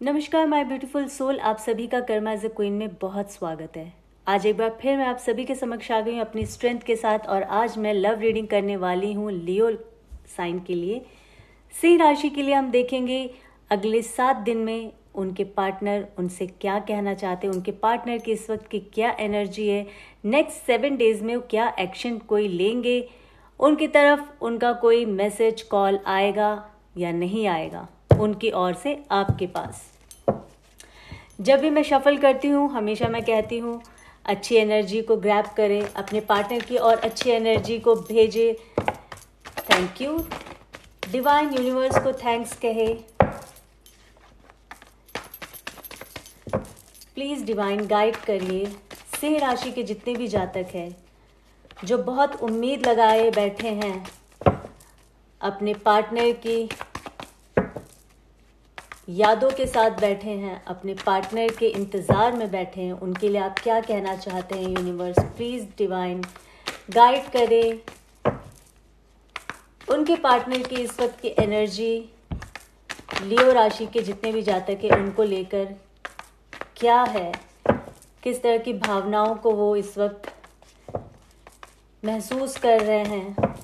नमस्कार my beautiful soul, आप सभी का कर्मा एज ए क्वीन में बहुत स्वागत है। आज एक बार फिर मैं आप सभी के समक्ष आ गई हूँ अपनी स्ट्रेंथ के साथ और आज मैं लव रीडिंग करने वाली हूँ लियो साइन के लिए। सिंह राशि के लिए हम देखेंगे अगले 7 दिन में उनके पार्टनर उनसे क्या कहना चाहते हैं, उनके पार्टनर की इस वक्त की क्या एनर्जी है, नेक्स्ट 7 डेज में वो क्या एक्शन कोई लेंगे, उनकी तरफ उनका कोई मैसेज कॉल आएगा या नहीं आएगा उनकी ओर से आपके पास। जब भी मैं शफल करती हूँ हमेशा मैं कहती हूँ अच्छी एनर्जी को ग्रैब करें, अपने पार्टनर की और अच्छी एनर्जी को भेजें। थैंक यू डिवाइन यूनिवर्स को थैंक्स कहे। प्लीज़ डिवाइन गाइड करिए सिंह राशि के जितने भी जातक हैं जो बहुत उम्मीद लगाए बैठे हैं अपने पार्टनर की यादों के साथ बैठे हैं, अपने पार्टनर के इंतज़ार में बैठे हैं, उनके लिए आप क्या कहना चाहते हैं यूनिवर्स? प्लीज़ डिवाइन गाइड करें उनके पार्टनर की इस वक्त की एनर्जी लियो राशि के जितने भी जातक हैं उनको लेकर क्या है, किस तरह की भावनाओं को वो इस वक्त महसूस कर रहे हैं,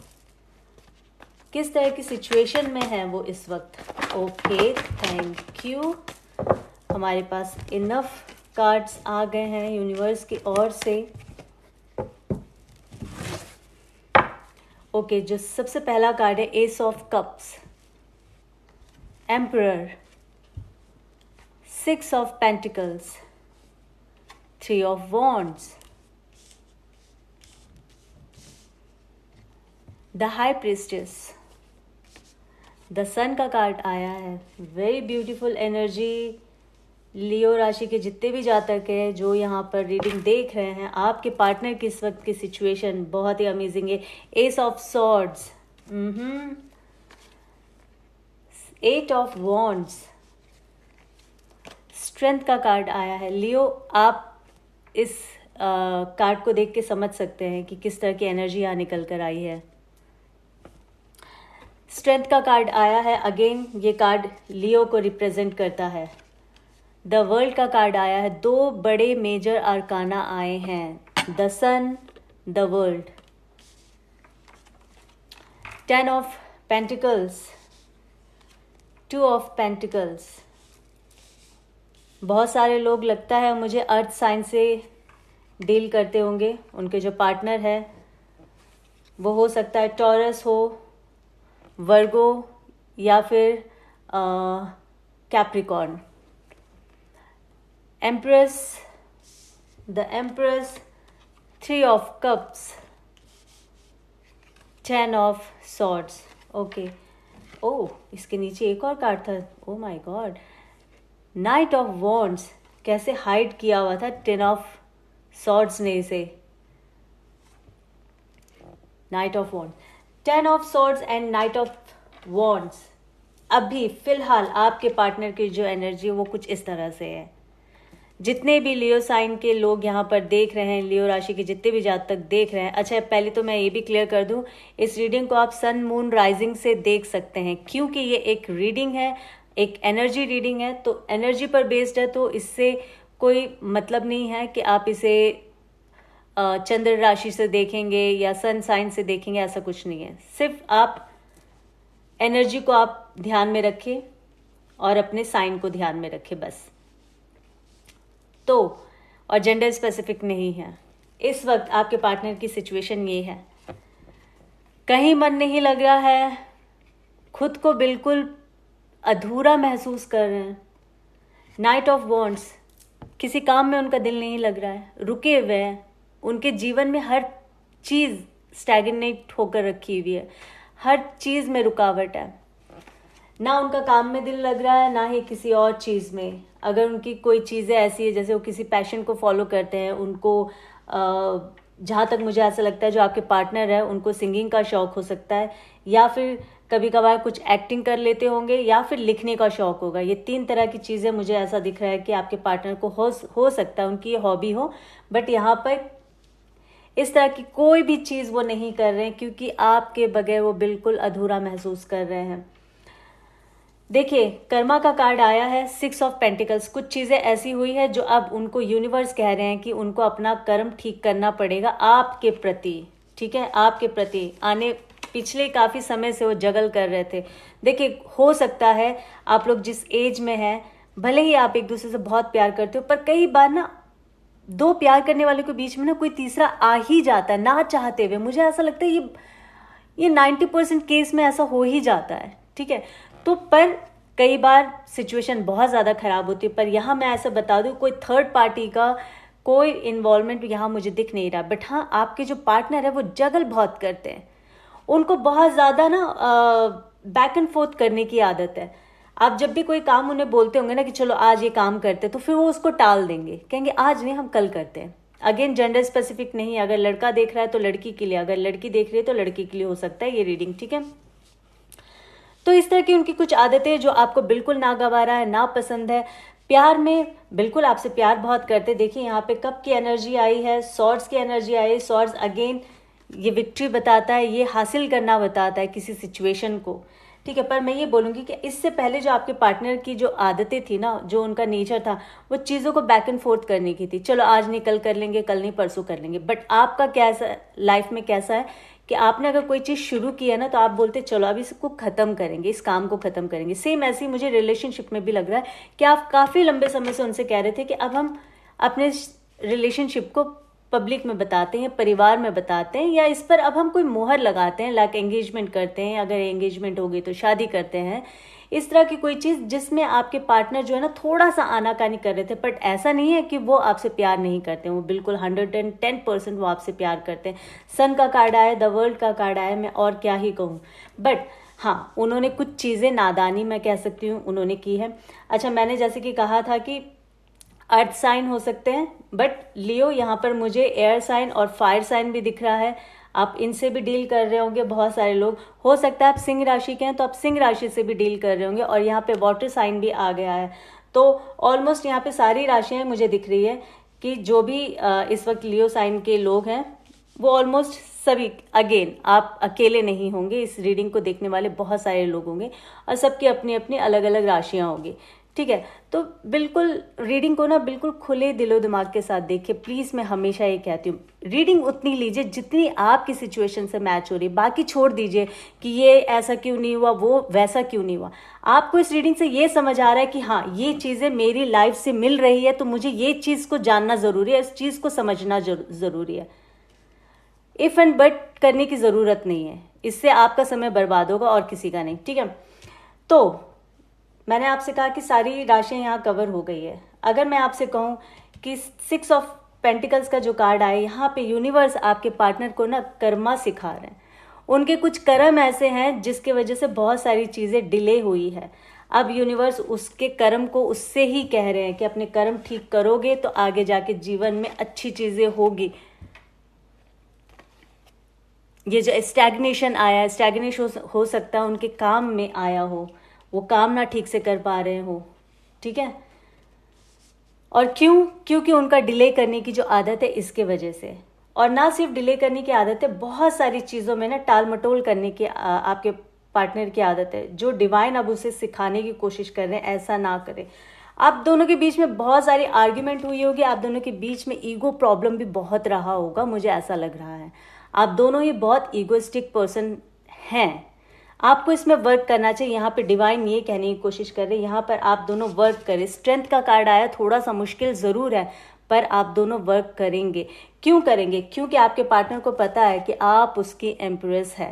किस तरह की सिचुएशन में है वो इस वक्त। Okay thank you. हमारे पास इनफ कार्ड्स आ गए हैं यूनिवर्स की ओर से। ओके जो सबसे पहला कार्ड है ace of cups, emperor, 6 of pentacles, 3 of wands, the high priestess, the sun का कार्ड आया है। वेरी ब्यूटीफुल एनर्जी लियो राशि के जितने भी जातक हैं जो यहाँ पर रीडिंग देख रहे हैं, आपके पार्टनर की इस वक्त की सिचुएशन बहुत ही अमेजिंग है। Ace of swords, 8 of wands, strength का कार्ड आया है। लियो आप इस कार्ड को देख के समझ सकते हैं कि किस तरह की एनर्जी यहाँ निकल कर आई है। स्ट्रेंथ का कार्ड आया है। अगेन ये कार्ड लियो को रिप्रेजेंट करता है। द वर्ल्ड का कार्ड आया है। 2 बड़े मेजर आर्काना आए हैं, the Sun, the World. 10 of Pentacles, 2 of Pentacles. बहुत सारे लोग लगता है मुझे अर्थ साइन से डील करते होंगे, उनके जो पार्टनर है वो हो सकता है टॉरस हो, वर्गो या फिर Capricorn. Empress, the empress, 3 of cups, 10 of swords. Okay oh इसके नीचे एक और कार्ड था। Oh my God, night of wands. कैसे हाइड किया हुआ था 10 ऑफ सॉर्ड्स ने इसे। Night of wands, 10 of swords and night of wands. अभी फिलहाल आपके पार्टनर की जो एनर्जी है वो कुछ इस तरह से है। जितने भी लियो साइन के लोग यहाँ पर देख रहे हैं, लियो राशि के जितने भी जातक देख रहे हैं, अच्छा पहले तो मैं ये भी क्लियर कर दूं, इस रीडिंग को आप सन मून राइजिंग से देख सकते हैं क्योंकि ये एक रीडिंग है, एक एनर्जी रीडिंग है, तो एनर्जी पर बेस्ड है, तो इससे कोई मतलब नहीं है कि आप इसे चंद्र राशि से देखेंगे या सन साइन से देखेंगे, ऐसा कुछ नहीं है। सिर्फ आप एनर्जी को आप ध्यान में रखें और अपने साइन को ध्यान में रखें बस। तो और जेंडर स्पेसिफिक नहीं है। इस वक्त आपके पार्टनर की सिचुएशन ये है, कहीं मन नहीं लग रहा है, खुद को बिल्कुल अधूरा महसूस कर रहे हैं। नाइट ऑफ वॉन्ड्स, किसी काम में उनका दिल नहीं लग रहा है, रुके हुए हैं, उनके जीवन में हर चीज़ स्टैग्नेट होकर रखी हुई है, हर चीज़ में रुकावट है, ना उनका काम में दिल लग रहा है ना ही किसी और चीज़ में। अगर उनकी कोई चीज़ें ऐसी है जैसे वो किसी पैशन को फॉलो करते हैं, उनको जहाँ तक मुझे ऐसा लगता है जो आपके पार्टनर है उनको सिंगिंग का शौक़ हो सकता है, या फिर कभी कभार कुछ एक्टिंग कर लेते होंगे, या फिर लिखने का शौक़ होगा। ये 3 तरह की चीज़ें मुझे ऐसा दिख रहा है कि आपके पार्टनर को हो सकता है उनकी ये हॉबी हो, बट यहाँ पर इस तरह की कोई भी चीज़ वो नहीं कर रहे हैं क्योंकि आपके बगैर वो बिल्कुल अधूरा महसूस कर रहे हैं। देखिए, कर्मा का कार्ड आया है 6 ऑफ पेंटिकल्स। कुछ चीज़ें ऐसी हुई है जो अब उनको यूनिवर्स कह रहे हैं कि उनको अपना कर्म ठीक करना पड़ेगा आपके प्रति। ठीक है, आपके प्रति आने पिछले काफ़ी समय से वो जगल कर रहे थे। देखिए, हो सकता है आप लोग जिस एज में हैं, भले ही आप एक दूसरे से बहुत प्यार करते हो, पर कई बार ना दो प्यार करने वाले के बीच में ना कोई तीसरा आ ही जाता है ना चाहते हुए। मुझे ऐसा लगता है ये 90% केस में ऐसा हो ही जाता है। ठीक है, तो पर कई बार सिचुएशन बहुत ज़्यादा ख़राब होती है। पर यहाँ मैं ऐसा बता दूँ, कोई थर्ड पार्टी का कोई इन्वॉल्वमेंट यहाँ मुझे दिख नहीं रहा। बट हाँ, आपके जो पार्टनर है वो जगल बहुत करते हैं। उनको बहुत ज़्यादा ना बैक एंड फोर्थ करने की आदत है। आप जब भी कोई काम उन्हें बोलते होंगे ना कि चलो आज ये काम करते हैं, तो फिर वो उसको टाल देंगे, कहेंगे आज नहीं, हम कल करते हैं। अगेन जेंडर स्पेसिफिक नहीं है, अगर लड़का देख रहा है तो लड़की के लिए, अगर लड़की देख रही है तो लड़की के लिए हो सकता है ये रीडिंग। ठीक है, तो इस तरह की उनकी कुछ आदतें जो आपको बिल्कुल नागवारा है, ना पसंद है। प्यार में बिल्कुल आपसे प्यार बहुत करते। देखिए यहाँ पे कप की एनर्जी आई है, सॉर्ड्स की एनर्जी आई है। सॉर्ड्स अगेन ये विक्ट्री बताता है, ये हासिल करना बताता है किसी सिचुएशन को। ठीक है, पर मैं ये बोलूँगी कि इससे पहले जो आपके पार्टनर की जो आदतें थी ना, जो उनका नेचर था, वो चीज़ों को बैक एंड फोर्थ करने की थी। चलो आज नहीं कल कर लेंगे, कल नहीं परसों कर लेंगे। बट आपका कैसा लाइफ में कैसा है कि आपने अगर कोई चीज़ शुरू की है ना, तो आप बोलते चलो अब इसको ख़त्म करेंगे, इस काम को ख़त्म करेंगे। सेम ऐसे ही मुझे रिलेशनशिप में भी लग रहा है कि आप काफ़ी लंबे समय से उनसे कह रहे थे कि अब हम अपने रिलेशनशिप को पब्लिक में बताते हैं, परिवार में बताते हैं, या इस पर अब हम कोई मोहर लगाते हैं, लाइक एंगेजमेंट करते हैं, अगर एंगेजमेंट हो गई तो शादी करते हैं। इस तरह की कोई चीज़ जिसमें आपके पार्टनर जो है ना थोड़ा सा आनाकानी कर रहे थे। बट ऐसा नहीं है कि वो आपसे प्यार नहीं करते हैं, वो बिल्कुल 110% वो आपसे प्यार करते हैं। सन का कार्ड आया, द वर्ल्ड का कार्ड आया, मैं और क्या ही कहूँ। बट हाँ, उन्होंने कुछ चीज़ें नादानी मैं कह सकती हूँ उन्होंने की है। अच्छा, मैंने जैसे कि कहा था कि अर्थ साइन हो सकते हैं, बट लियो यहाँ पर मुझे एयर साइन और फायर साइन भी दिख रहा है। आप इनसे भी डील कर रहे होंगे। बहुत सारे लोग, हो सकता है आप सिंह राशि के हैं तो आप सिंह राशि से भी डील कर रहे होंगे। और यहाँ पे वाटर साइन भी आ गया है। तो ऑलमोस्ट यहाँ पे सारी राशियाँ मुझे दिख रही है कि जो भी इस वक्त लियो साइन के लोग हैं वो ऑलमोस्ट सभी, अगेन आप अकेले नहीं होंगे, इस रीडिंग को देखने वाले बहुत सारे लोग होंगे और सबकी अपनी अपनी अलग अलग राशियाँ होंगी। ठीक है, तो बिल्कुल रीडिंग को ना बिल्कुल खुले दिलो दिमाग के साथ देखिए प्लीज़। मैं हमेशा ये कहती हूँ, रीडिंग उतनी लीजिए जितनी आपकी सिचुएशन से मैच हो रही है। बाकी छोड़ दीजिए कि ये ऐसा क्यों नहीं हुआ, वो वैसा क्यों नहीं हुआ। आपको इस रीडिंग से ये समझ आ रहा है कि हाँ ये चीज़ें मेरी लाइफ से मिल रही है, तो मुझे ये चीज़ को जानना ज़रूरी है, इस चीज़ को समझना ज़रूरी है। इफ़ एंड बट करने की ज़रूरत नहीं है, इससे आपका समय बर्बाद होगा और किसी का नहीं। ठीक है, तो मैंने आपसे कहा कि सारी राशियाँ यहाँ कवर हो गई है। अगर मैं आपसे कहूँ कि 6 ऑफ पेंटिकल्स का जो कार्ड आया, यहाँ पे यूनिवर्स आपके पार्टनर को ना कर्मा सिखा रहे हैं। उनके कुछ कर्म ऐसे हैं जिसके वजह से बहुत सारी चीज़ें डिले हुई है। अब यूनिवर्स उसके कर्म को उससे ही कह रहे हैं कि अपने कर्म ठीक करोगे तो आगे जाके जीवन में अच्छी चीज़ें होगी। ये जो स्टैग्नेशन आया है, स्टैग्नेशन हो सकता है उनके काम में आया हो, वो काम ना ठीक से कर पा रहे हो। ठीक है, और क्यों? क्योंकि उनका डिले करने की जो आदत है इसके वजह से। और ना सिर्फ डिले करने की आदत है, बहुत सारी चीज़ों में ना टाल मटोल करने की आपके पार्टनर की आदत है, जो डिवाइन अब उसे सिखाने की कोशिश कर रहे हैं ऐसा ना करें। आप दोनों के बीच में बहुत सारी आर्ग्यूमेंट हुई होगी, आप दोनों के बीच में ईगो प्रॉब्लम भी बहुत रहा होगा, मुझे ऐसा लग रहा है। आप दोनों ही बहुत ईगोइस्टिक पर्सन हैं। आपको इसमें वर्क करना चाहिए। यहाँ पे डिवाइन ये कहने की कोशिश कर रहे हैं, यहाँ पर आप दोनों वर्क करें। स्ट्रेंथ का कार्ड आया, थोड़ा सा मुश्किल ज़रूर है पर आप दोनों वर्क करेंगे। क्यों करेंगे? क्योंकि आपके पार्टनर को पता है कि आप उसकी एम्प्रेस है।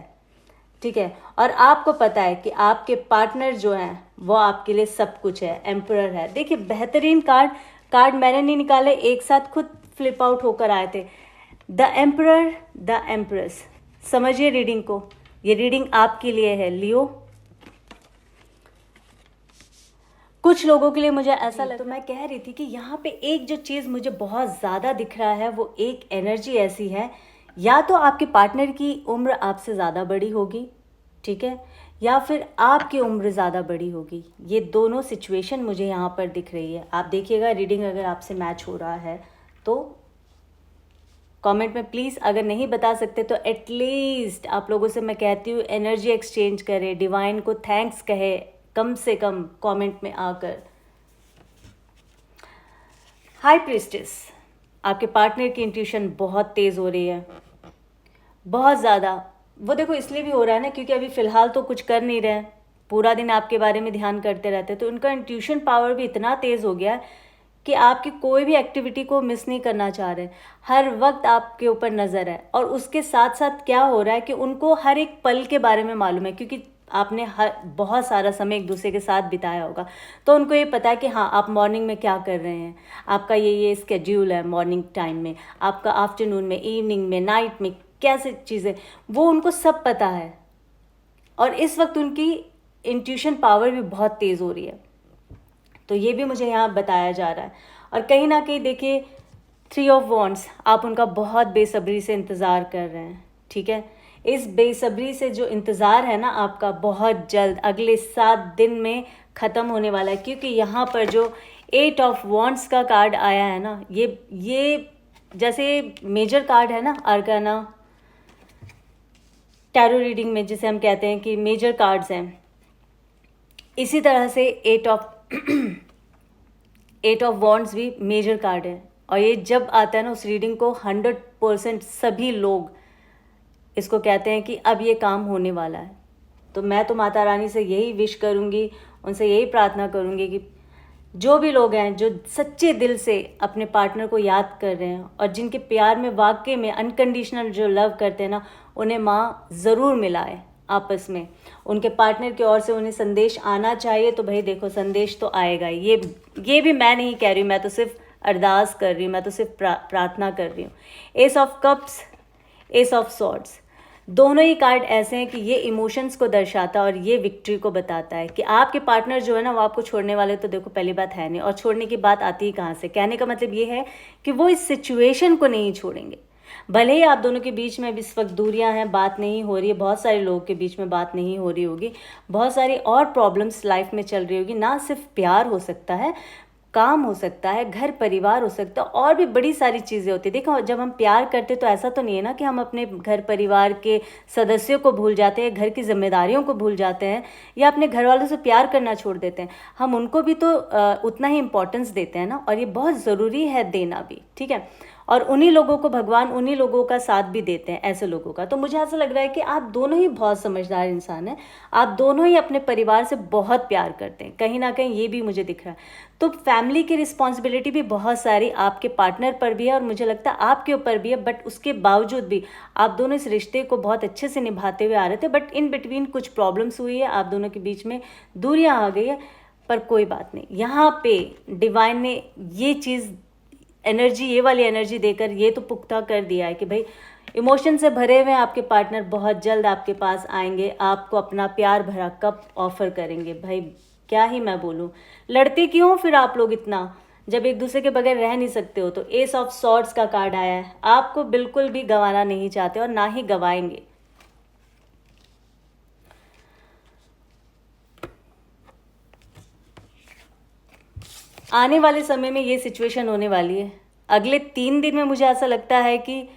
ठीक है, और आपको पता है कि आपके पार्टनर जो हैं वो आपके लिए सब कुछ है, एम्परर है। देखिए बेहतरीन कार्ड मैंने नहीं निकाले, एक साथ खुद फ्लिप आउट होकर आए थे। The emperor, the empress. समझिए रीडिंग को, ये रीडिंग आपके लिए है लियो। कुछ लोगों के लिए मुझे ऐसा लगा, तो मैं कह रही थी कि यहाँ पे एक जो चीज़ मुझे बहुत ज़्यादा दिख रहा है वो एक एनर्जी ऐसी है, या तो आपके पार्टनर की उम्र आपसे ज़्यादा बड़ी होगी, ठीक है, या फिर आपकी उम्र ज़्यादा बड़ी होगी। ये दोनों सिचुएशन मुझे यहाँ पर दिख रही है। आप देखिएगा रीडिंग अगर आपसे मैच हो रहा है तो कमेंट में प्लीज़, अगर नहीं बता सकते तो एटलीस्ट आप लोगों से मैं कहती हूँ एनर्जी एक्सचेंज करें, डिवाइन को थैंक्स कहे कम से कम कमेंट में आकर। हाई प्रीस्टेस, आपके पार्टनर की इंट्यूशन बहुत तेज़ हो रही है, बहुत ज़्यादा। वो देखो इसलिए भी हो रहा है ना क्योंकि अभी फ़िलहाल तो कुछ कर नहीं रहे हैं, पूरा दिन आपके बारे में ध्यान करते रहते हैं, तो उनका इंट्यूशन पावर भी इतना तेज़ हो गया है कि आपकी कोई भी एक्टिविटी को मिस नहीं करना चाह रहे, हर वक्त आपके ऊपर नज़र है। और उसके साथ साथ क्या हो रहा है कि उनको हर एक पल के बारे में मालूम है, क्योंकि आपने बहुत सारा समय एक दूसरे के साथ बिताया होगा, तो उनको ये पता है कि हाँ आप मॉर्निंग में क्या कर रहे हैं, आपका ये स्केड्यूल है मॉर्निंग टाइम में, आपका आफ्टरनून में, इवनिंग में, नाइट में कैसे चीज़ें, वो उनको सब पता है। और इस वक्त उनकी इंट्यूशन पावर भी बहुत तेज़ हो रही है, तो ये भी मुझे यहाँ बताया जा रहा है। और कहीं ना कहीं देखिए 3 ऑफ वॉन्ड्स, आप उनका बहुत बेसब्री से इंतज़ार कर रहे हैं, ठीक है। इस बेसब्री से जो इंतज़ार है ना आपका, बहुत जल्द अगले 7 दिन में ख़त्म होने वाला है, क्योंकि यहाँ पर जो 8 ऑफ वॉन्ड्स का कार्ड आया है ना, ये जैसे मेजर कार्ड है ना आर्काना टैरो रीडिंग में, जिसे हम कहते हैं कि मेजर कार्ड्स हैं, इसी तरह से 8 ऑफ वॉन्ड्स भी मेजर कार्ड है। और ये जब आता है ना उस रीडिंग को 100% सभी लोग इसको कहते हैं कि अब ये काम होने वाला है। तो मैं तो माता रानी से यही विश करूँगी, उनसे यही प्रार्थना करूँगी कि जो भी लोग हैं जो सच्चे दिल से अपने पार्टनर को याद कर रहे हैं और जिनके प्यार में वाकई में अनकंडीशनल जो लव करते हैं ना, उन्हें माँ ज़रूर मिलाए आपस में। उनके पार्टनर की ओर से उन्हें संदेश आना चाहिए, तो भाई देखो संदेश तो आएगा ही। ये भी मैं नहीं कह रही हूँ, मैं तो सिर्फ अरदास कर रही हूँ, मैं तो सिर्फ प्रार्थना कर रही हूँ। S of cups, S of swords, दोनों ही कार्ड ऐसे हैं कि ये इमोशंस को दर्शाता है और ये विक्ट्री को बताता है कि आपके पार्टनर जो है ना वो आपको छोड़ने वाले तो देखो पहली बात है नहीं, और छोड़ने की बात आती ही कहाँ से। कहने का मतलब ये है कि वो इस सिचुएशन को नहीं छोड़ेंगे। भले ही आप दोनों के बीच में इस वक्त दूरियां हैं, बात नहीं हो रही है, बहुत सारे लोगों के बीच में बात नहीं हो रही होगी, बहुत सारी और प्रॉब्लम्स लाइफ में चल रही होगी, ना सिर्फ प्यार हो सकता है, काम हो सकता है, घर परिवार हो सकता है, और भी बड़ी सारी चीज़ें होती है। देखो जब हम प्यार करते तो ऐसा तो नहीं है ना कि हम अपने घर परिवार के सदस्यों को भूल जाते हैं, घर की जिम्मेदारियों को भूल जाते हैं, या अपने घर वालों से प्यार करना छोड़ देते हैं। हम उनको भी तो उतना ही इम्पोर्टेंस देते हैं ना, और ये बहुत ज़रूरी है देना भी, ठीक है। और उन्हीं लोगों को भगवान उन्हीं लोगों का साथ भी देते हैं, ऐसे लोगों का। तो मुझे ऐसा लग रहा है कि आप दोनों ही बहुत समझदार इंसान हैं, आप दोनों ही अपने परिवार से बहुत प्यार करते हैं, कहीं ना कहीं ये भी मुझे दिख रहा है। तो फैमिली की रिस्पॉन्सिबिलिटी भी बहुत सारी आपके पार्टनर पर भी है, और मुझे लगता है आपके ऊपर भी है, बट उसके बावजूद भी आप दोनों इस रिश्ते को बहुत अच्छे से निभाते हुए आ रहे थे। बट इन बिटवीन कुछ प्रॉब्लम्स हुई है, आप दोनों के बीच में दूरियां आ गई है, पर कोई बात नहीं। यहाँ पे डिवाइन ने ये चीज़ एनर्जी, ये वाली एनर्जी देकर ये तो पुख्ता कर दिया है कि भाई इमोशन से भरे हुए आपके पार्टनर बहुत जल्द आपके पास आएंगे, आपको अपना प्यार भरा कप ऑफर करेंगे। भाई क्या ही मैं बोलूँ, लड़ते क्यों फिर आप लोग इतना, जब एक दूसरे के बगैर रह नहीं सकते हो। तो एस ऑफ सॉर्ड्स का कार्ड आया है, आपको बिल्कुल भी गंवाना नहीं चाहते और ना ही गंवाएंगे। आने वाले समय में ये सिचुएशन होने वाली है। अगले 3 दिन में मुझे ऐसा लगता है कि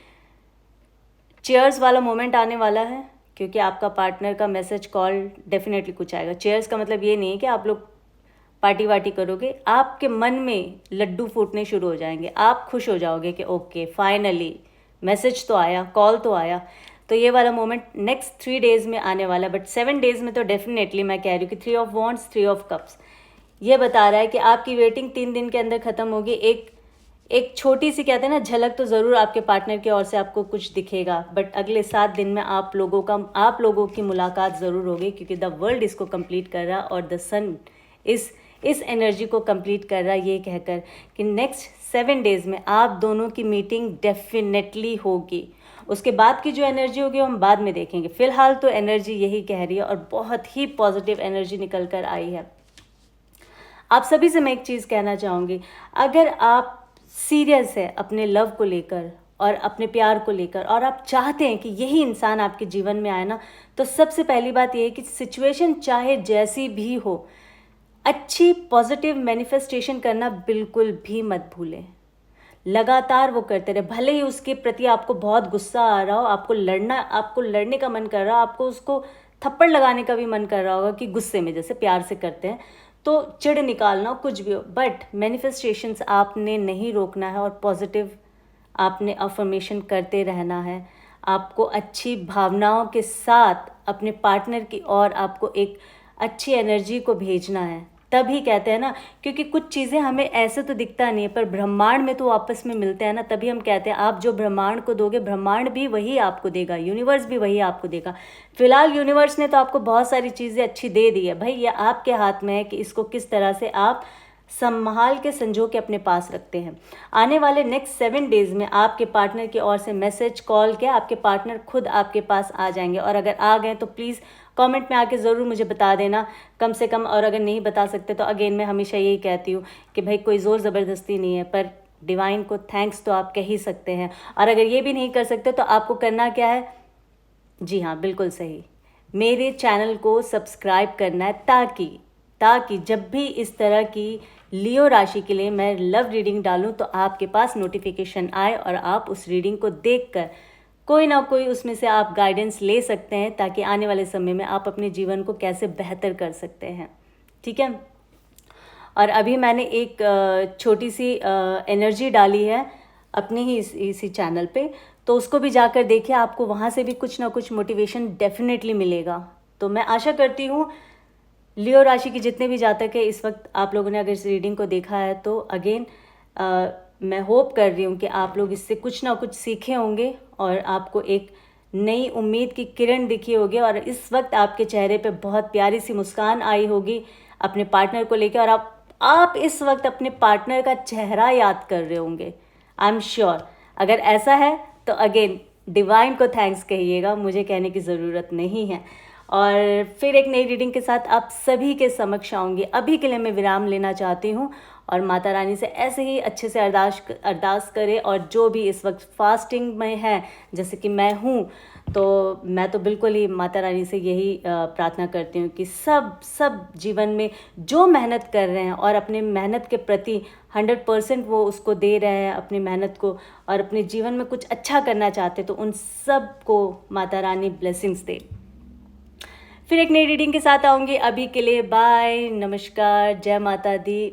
चेयर्स वाला मोमेंट आने वाला है, क्योंकि आपका पार्टनर का मैसेज कॉल डेफिनेटली कुछ आएगा। चेयर्स का मतलब ये नहीं है कि आप लोग पार्टी वार्टी करोगे, आपके मन में लड्डू फूटने शुरू हो जाएंगे, आप खुश हो जाओगे कि ओके फाइनली मैसेज तो आया, कॉल तो आया। तो ये वाला मोमेंट नेक्स्ट 3 डेज़ में आने वाला है, बट 7 डेज़ में तो डेफिनेटली मैं कह रही हूँ कि 3 ऑफ वॉन्ड्स, 3 ऑफ कप्स ये बता रहा है कि आपकी वेटिंग 3 दिन के अंदर ख़त्म होगी। एक छोटी सी कहते हैं ना झलक तो ज़रूर आपके पार्टनर की ओर से आपको कुछ दिखेगा, बट अगले 7 दिन में आप लोगों की मुलाकात ज़रूर होगी, क्योंकि द वर्ल्ड इसको कंप्लीट कर रहा और द सन इस एनर्जी को कंप्लीट कर रहा, ये कहकर कि नेक्स्ट 7 डेज़ में आप दोनों की मीटिंग डेफिनेटली होगी। उसके बाद की जो एनर्जी होगी हम बाद में देखेंगे, फिलहाल तो एनर्जी यही कह रही है और बहुत ही पॉजिटिव एनर्जी निकल कर आई है। आप सभी से मैं एक चीज़ कहना चाहूँगी, अगर आप सीरियस है अपने लव को लेकर और अपने प्यार को लेकर, और आप चाहते हैं कि यही इंसान आपके जीवन में आए ना, तो सबसे पहली बात यह है कि सिचुएशन चाहे जैसी भी हो, अच्छी पॉजिटिव मैनिफेस्टेशन करना बिल्कुल भी मत भूलें। लगातार वो करते रहे, भले ही उसके प्रति आपको बहुत गुस्सा आ रहा हो, आपको लड़ने का मन कर रहा हो, आपको उसको थप्पड़ लगाने का भी मन कर रहा होगा कि गुस्से में, जैसे प्यार से करते हैं तो चिढ़ निकालना, कुछ भी हो, बट मैनिफेस्टेशंस आपने नहीं रोकना है और पॉजिटिव आपने अफर्मेशन करते रहना है। आपको अच्छी भावनाओं के साथ अपने पार्टनर की ओर आपको एक अच्छी एनर्जी को भेजना है, तभी कहते हैं ना, क्योंकि कुछ चीज़ें हमें ऐसे तो दिखता नहीं है पर ब्रह्मांड में तो आपस में मिलते हैं ना, तभी हम कहते हैं आप जो ब्रह्मांड को दोगे ब्रह्मांड भी वही आपको देगा, यूनिवर्स भी वही आपको देगा। फिलहाल यूनिवर्स ने तो आपको बहुत सारी चीज़ें अच्छी दे दी है भाई, ये आपके हाथ में है कि इसको किस तरह से आप संभाल के संजो के अपने पास रखते हैं। आने वाले नेक्स्ट 7 डेज़ में आपके पार्टनर की ओर से मैसेज, कॉल के आपके पार्टनर खुद आपके पास आ जाएंगे, और अगर आ गए तो प्लीज़ कमेंट में आके ज़रूर मुझे बता देना कम से कम। और अगर नहीं बता सकते तो अगेन मैं हमेशा यही कहती हूँ कि भाई कोई ज़ोर ज़बरदस्ती नहीं है, पर डिवाइन को थैंक्स तो आप कह ही सकते हैं। और अगर ये भी नहीं कर सकते तो आपको करना क्या है, जी हाँ बिल्कुल सही, मेरे चैनल को सब्सक्राइब करना है, ताकि जब भी इस तरह की लियो राशि के लिए मैं लव रीडिंग डालूं तो आपके पास नोटिफिकेशन आए और आप उस रीडिंग को देखकर कोई ना कोई उसमें से आप गाइडेंस ले सकते हैं, ताकि आने वाले समय में आप अपने जीवन को कैसे बेहतर कर सकते हैं। ठीक है। और अभी मैंने एक छोटी सी एनर्जी डाली है अपने ही इसी चैनल पे, तो उसको भी जाकर देखिए, आपको वहाँ से भी कुछ ना कुछ मोटिवेशन डेफिनेटली मिलेगा। तो मैं आशा करती हूँ लियो राशि के जितने भी जातक है इस वक्त आप लोगों ने अगर इस रीडिंग को देखा है तो अगेन मैं होप कर रही हूँ कि आप लोग इससे कुछ ना कुछ सीखे होंगे और आपको एक नई उम्मीद की किरण दिखी होगी, और इस वक्त आपके चेहरे पे बहुत प्यारी सी मुस्कान आई होगी अपने पार्टनर को लेकर, और आप इस वक्त अपने पार्टनर का चेहरा याद कर रहे होंगे, आई एम श्योर। अगर ऐसा है तो अगेन डिवाइन को थैंक्स कहिएगा, मुझे कहने की ज़रूरत नहीं है। और फिर एक नई रीडिंग के साथ आप सभी के समक्ष आऊँगी। अभी के लिए मैं विराम लेना चाहती हूँ और माता रानी से ऐसे ही अच्छे से अरदास करें, और जो भी इस वक्त फास्टिंग में है जैसे कि मैं हूँ, तो मैं तो बिल्कुल ही माता रानी से यही प्रार्थना करती हूँ कि सब जीवन में जो मेहनत कर रहे हैं और अपने मेहनत के प्रति 100% वो उसको दे रहे हैं अपनी मेहनत को, और अपने जीवन में कुछ अच्छा करना चाहते तो उन सब को माता रानी ब्लेसिंग्स दे। फिर एक नई रीडिंग के साथ आऊँगी। अभी के लिए बाय, नमस्कार, जय माता दी।